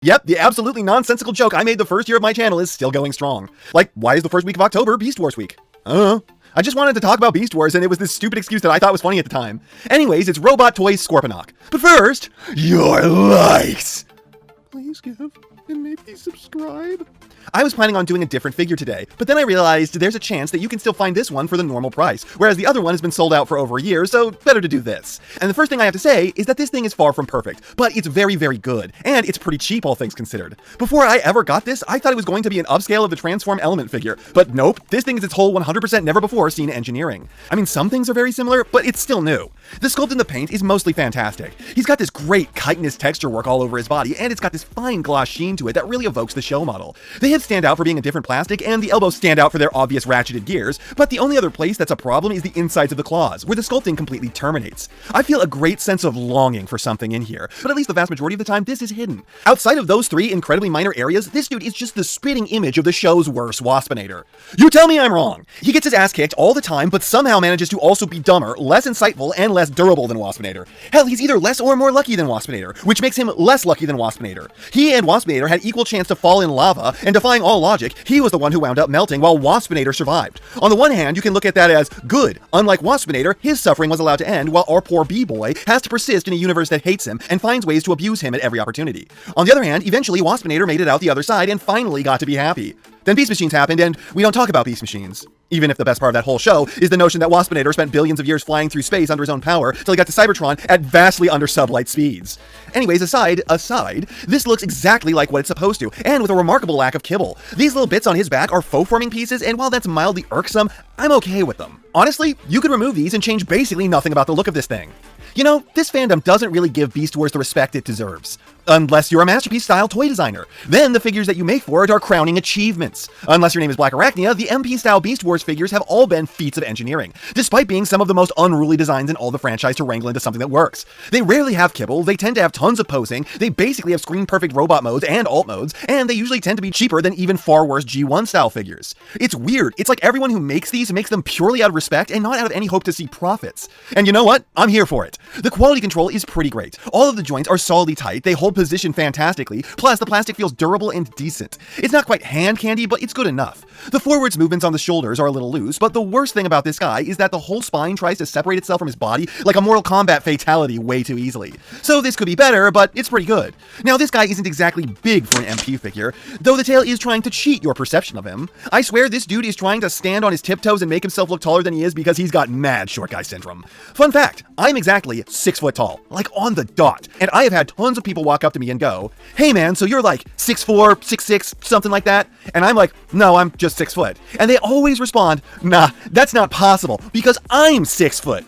Yep, the absolutely nonsensical joke I made the first year of my channel is still going strong. Like, why is the first week of October Beast Wars week? I don't know. I just wanted to talk about Beast Wars, and it was this stupid excuse that I thought was funny at the time. Anyways, it's Robot Toys Scorponok. But first, your likes! Please give, and maybe subscribe. I was planning on doing a different figure today, but then I realized there's a chance that you can still find this one for the normal price, whereas the other one has been sold out for over a year, so better to do this. And the first thing I have to say is that this thing is far from perfect, but it's very, very good, and it's pretty cheap all things considered. Before I ever got this, I thought it was going to be an upscale of the Transform Element figure, but nope, this thing is its whole 100% never before seen engineering. I mean, some things are very similar, but it's still new. The sculpt in the paint is mostly fantastic. He's got this great chitinous texture work all over his body, and it's got this fine gloss sheen to it that really evokes the show model. The hips stand out for being a different plastic, and the elbows stand out for their obvious ratcheted gears, but the only other place that's a problem is the insides of the claws, where the sculpting completely terminates. I feel a great sense of longing for something in here, but at least the vast majority of the time, this is hidden. Outside of those three incredibly minor areas, this dude is just the spitting image of the show's worst Waspinator. You tell me I'm wrong! He gets his ass kicked all the time, but somehow manages to also be dumber, less insightful, and less durable than Waspinator. Hell, he's either less or more lucky than Waspinator, which makes him less lucky than Waspinator. He and Waspinator had equal chance to fall in lava, and defying all logic, he was the one who wound up melting while Waspinator survived. On the one hand, you can look at that as good. Unlike Waspinator, his suffering was allowed to end, while our poor B-boy has to persist in a universe that hates him and finds ways to abuse him at every opportunity. On the other hand, eventually Waspinator made it out the other side and finally got to be happy. Then Beast Machines happened, and we don't talk about Beast Machines. Even if the best part of that whole show is the notion that Waspinator spent billions of years flying through space under his own power till he got to Cybertron at vastly under sublight speeds. Anyways, aside, this looks exactly like what it's supposed to, and with a remarkable lack of kibble. These little bits on his back are faux forming pieces, and while that's mildly irksome, I'm okay with them. Honestly, you could remove these and change basically nothing about the look of this thing. You know, this fandom doesn't really give Beast Wars the respect it deserves. Unless you're a Masterpiece-style toy designer. Then the figures that you make for it are crowning achievements. Unless your name is Black Arachnia, the MP-style Beast Wars figures have all been feats of engineering, despite being some of the most unruly designs in all the franchise to wrangle into something that works. They rarely have kibble, they tend to have tons of posing, they basically have screen-perfect robot modes and alt modes, and they usually tend to be cheaper than even far worse G1-style figures. It's weird, it's like everyone who makes these makes them purely out of respect and not out of any hope to see profits. And you know what? I'm here for it. The quality control is pretty great. All of the joints are solidly tight, they hold position fantastically, plus the plastic feels durable and decent. It's not quite hand candy, but it's good enough. The forwards movements on the shoulders are a little loose, but the worst thing about this guy is that the whole spine tries to separate itself from his body like a Mortal Kombat fatality way too easily. So this could be better, but it's pretty good. Now this guy isn't exactly big for an MP figure, though the tail is trying to cheat your perception of him. I swear this dude is trying to stand on his tiptoes and make himself look taller than he is because he's got mad short guy syndrome. Fun fact, I'm exactly 6 foot tall, like on the dot, and I have had tons of people walk up to me and go, "Hey man, so you're like 6'4", 6'6", something like that?" And I'm like, "No, I'm just 6 foot." And they always respond, "Nah, that's not possible, because I'm 6 foot."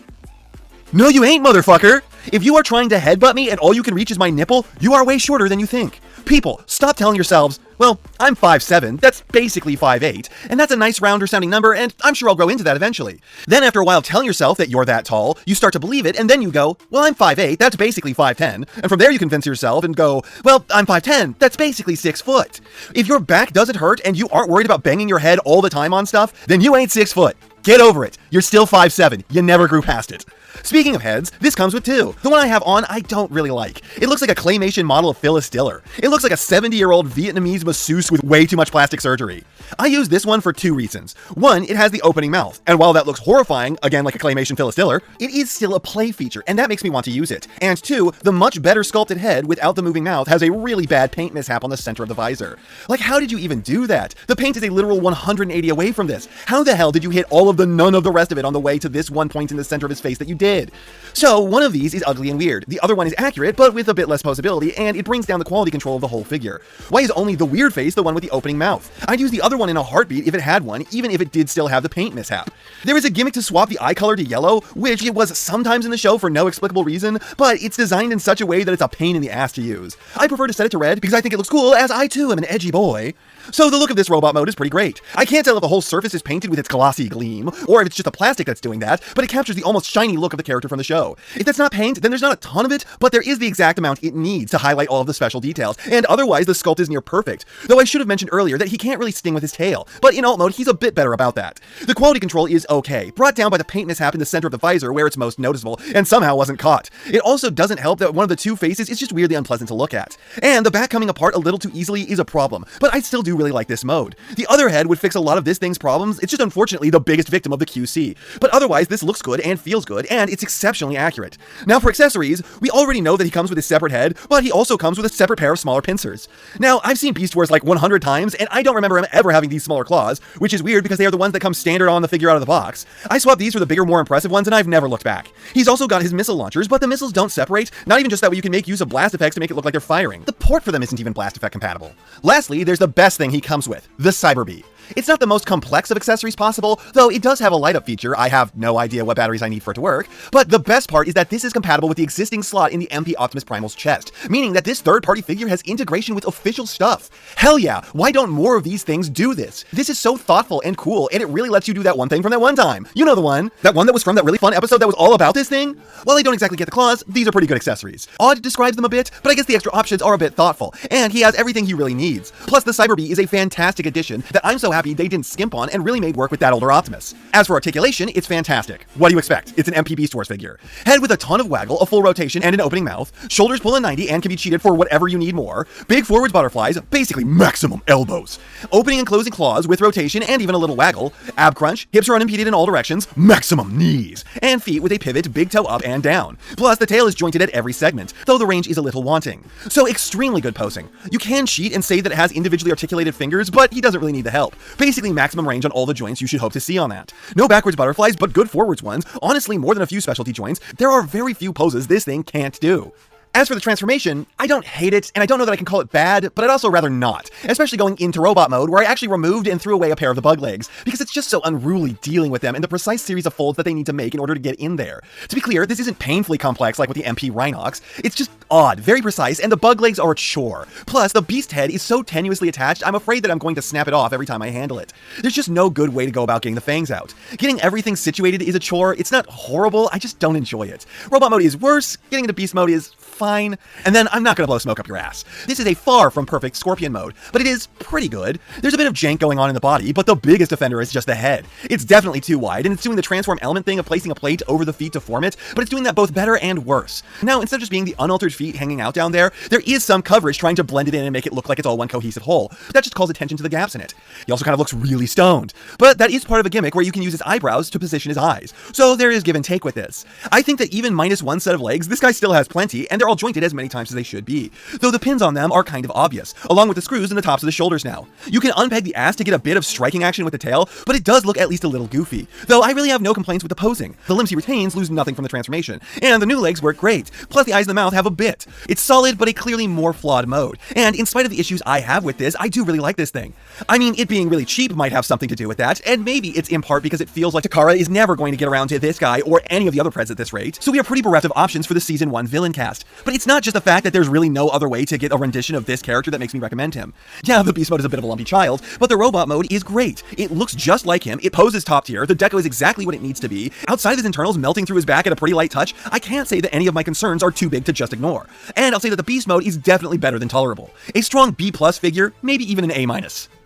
No, you ain't, motherfucker! If you are trying to headbutt me and all you can reach is my nipple, you are way shorter than you think. People, stop telling yourselves, well, I'm 5'7", that's basically 5'8", and that's a nice rounder sounding number, and I'm sure I'll grow into that eventually. Then after a while telling yourself that you're that tall, you start to believe it, and then you go, well, I'm 5'8", that's basically 5'10", and from there you convince yourself and go, well, I'm 5'10", that's basically 6 foot. If your back doesn't hurt and you aren't worried about banging your head all the time on stuff, then you ain't 6 foot. Get over it. You're still 5'7". You never grew past it. Speaking of heads, this comes with two. The one I have on, I don't really like. It looks like a claymation model of Phyllis Diller. It looks like a 70-year-old Vietnamese masseuse with way too much plastic surgery. I use this one for two reasons. One, it has the opening mouth, and while that looks horrifying, again like a claymation Phyllis Diller, it is still a play feature, and that makes me want to use it. And two, the much better sculpted head without the moving mouth has a really bad paint mishap on the center of the visor. Like, how did you even do that? The paint is a literal 180 away from this. How the hell did you hit all of the none of the rest of it on the way to this one point in the center of his face that you did? So one of these is ugly and weird. The other one is accurate, but with a bit less posability, and it brings down the quality control of the whole figure. Why is only the weird face the one with the opening mouth? I'd use the other one in a heartbeat if it had one, even if it did still have the paint mishap. There is a gimmick to swap the eye color to yellow, which it was sometimes in the show for no explicable reason, but it's designed in such a way that it's a pain in the ass to use. I prefer to set it to red because I think it looks cool, as I too am an edgy boy. So the look of this robot mode is pretty great. I can't tell if the whole surface is painted with its glossy gleam, or if it's just the plastic that's doing that, but it captures the almost shiny look look of the character from the show. If that's not paint, then there's not a ton of it, but there is the exact amount it needs to highlight all of the special details, and otherwise the sculpt is near perfect. Though I should have mentioned earlier that he can't really sting with his tail, but in alt mode he's a bit better about that. The quality control is okay, brought down by the paint mishap in the center of the visor where it's most noticeable, and somehow wasn't caught. It also doesn't help that one of the two faces is just weirdly unpleasant to look at. And the back coming apart a little too easily is a problem, but I still do really like this mode. The other head would fix a lot of this thing's problems, it's just unfortunately the biggest victim of the QC. But otherwise this looks good and feels good, and it's exceptionally accurate. Now for accessories, we already know that he comes with a separate head, but he also comes with a separate pair of smaller pincers. Now, I've seen Beast Wars like 100 times, and I don't remember him ever having these smaller claws, which is weird because they are the ones that come standard on the figure out of the box. I swapped these for the bigger, more impressive ones, and I've never looked back. He's also got his missile launchers, but the missiles don't separate, not even just that way you can make use of blast effects to make it look like they're firing. The port for them isn't even blast effect compatible. Lastly, there's the best thing he comes with, the Cyber Bee. It's not the most complex of accessories possible, though it does have a light-up feature. I have no idea what batteries I need for it to work, but the best part is that this is compatible with the existing slot in the MP Optimus Primal's chest, meaning that this third-party figure has integration with official stuff. Hell yeah, why don't more of these things do this? This is so thoughtful and cool, and it really lets you do that one thing from that one time. You know the one. That one that was from that really fun episode that was all about this thing? While I don't exactly get the claws, these are pretty good accessories. Odd describes them a bit, but I guess the extra options are a bit thoughtful, and he has everything he really needs. Plus, the Cyber Bee is a fantastic addition that I'm so happy they didn't skimp on and really made work with that older Optimus. As for articulation, it's fantastic. What do you expect? It's an MP Beast Wars figure. Head with a ton of waggle, a full rotation, and an opening mouth. Shoulders pull a 90 and can be cheated for whatever you need more. Big forwards butterflies, basically maximum elbows. Opening and closing claws with rotation and even a little waggle. Ab crunch, hips are unimpeded in all directions, maximum knees. And feet with a pivot, big toe up and down. Plus, the tail is jointed at every segment, though the range is a little wanting. So extremely good posing. You can cheat and say that it has individually articulated fingers, but he doesn't really need the help. Basically maximum range on all the joints you should hope to see on that. No backwards butterflies, but good forwards ones. Honestly, more than a few specialty joints. There are very few poses this thing can't do. As for the transformation, I don't hate it, and I don't know that I can call it bad, but I'd also rather not, especially going into robot mode, where I actually removed and threw away a pair of the bug legs, because it's just so unruly dealing with them and the precise series of folds that they need to make in order to get in there. To be clear, this isn't painfully complex like with the MP Rhinox, it's just odd, very precise, and the bug legs are a chore. Plus, the beast head is so tenuously attached, I'm afraid that I'm going to snap it off every time I handle it. There's just no good way to go about getting the fangs out. Getting everything situated is a chore, it's not horrible, I just don't enjoy it. Robot mode is worse, getting into beast mode is fine, and then I'm not gonna blow smoke up your ass. This is a far from perfect Scorpion mode, but it is pretty good. There's a bit of jank going on in the body, but the biggest offender is just the head. It's definitely too wide, and it's doing the transform element thing of placing a plate over the feet to form it, but it's doing that both better and worse. Now, instead of just being the unaltered feet hanging out down there is some coverage trying to blend it in and make it look like it's all one cohesive whole, but that just calls attention to the gaps in it. He also kind of looks really stoned, but that is part of a gimmick where you can use his eyebrows to position his eyes, so there is give and take with this. I think that even minus one set of legs, this guy still has plenty, and they're all jointed as many times as they should be, though the pins on them are kind of obvious, along with the screws in the tops of the shoulders now. You can unpeg the ass to get a bit of striking action with the tail, but it does look at least a little goofy, though I really have no complaints with the posing. The limbs he retains lose nothing from the transformation, and the new legs work great, plus the eyes and the mouth have a bit. It's solid, but a clearly more flawed mode, and in spite of the issues I have with this, I do really like this thing. I mean, it being really cheap might have something to do with that, and maybe it's in part because it feels like Takara is never going to get around to this guy or any of the other Preds at this rate, so we are pretty bereft of options for the Season 1 villain cast. But it's not just the fact that there's really no other way to get a rendition of this character that makes me recommend him. Yeah, the beast mode is a bit of a lumpy child, but the robot mode is great. It looks just like him, it poses top tier, the deco is exactly what it needs to be. Outside of his internals melting through his back at a pretty light touch, I can't say that any of my concerns are too big to just ignore. And I'll say that the beast mode is definitely better than tolerable. A strong B+ figure, maybe even an A-.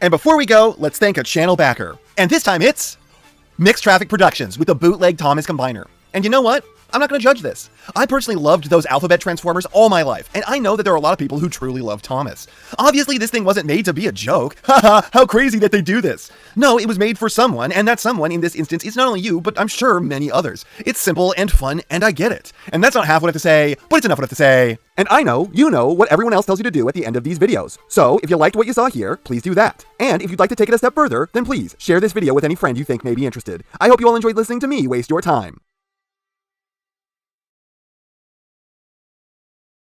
And before we go, let's thank a channel backer. And this time it's Mixed Traffic Productions with the bootleg Thomas Combiner. And you know what? I'm not going to judge this. I personally loved those Alphabet Transformers all my life, and I know that there are a lot of people who truly love Thomas. Obviously, this thing wasn't made to be a joke. Haha, how crazy that they do this. No, it was made for someone, and that someone in this instance is not only you, but I'm sure many others. It's simple and fun, and I get it. And that's not half what I have to say, but it's enough what I have to say. And I know, you know, what everyone else tells you to do at the end of these videos. So, if you liked what you saw here, please do that. And if you'd like to take it a step further, then please share this video with any friend you think may be interested. I hope you all enjoyed listening to me waste your time.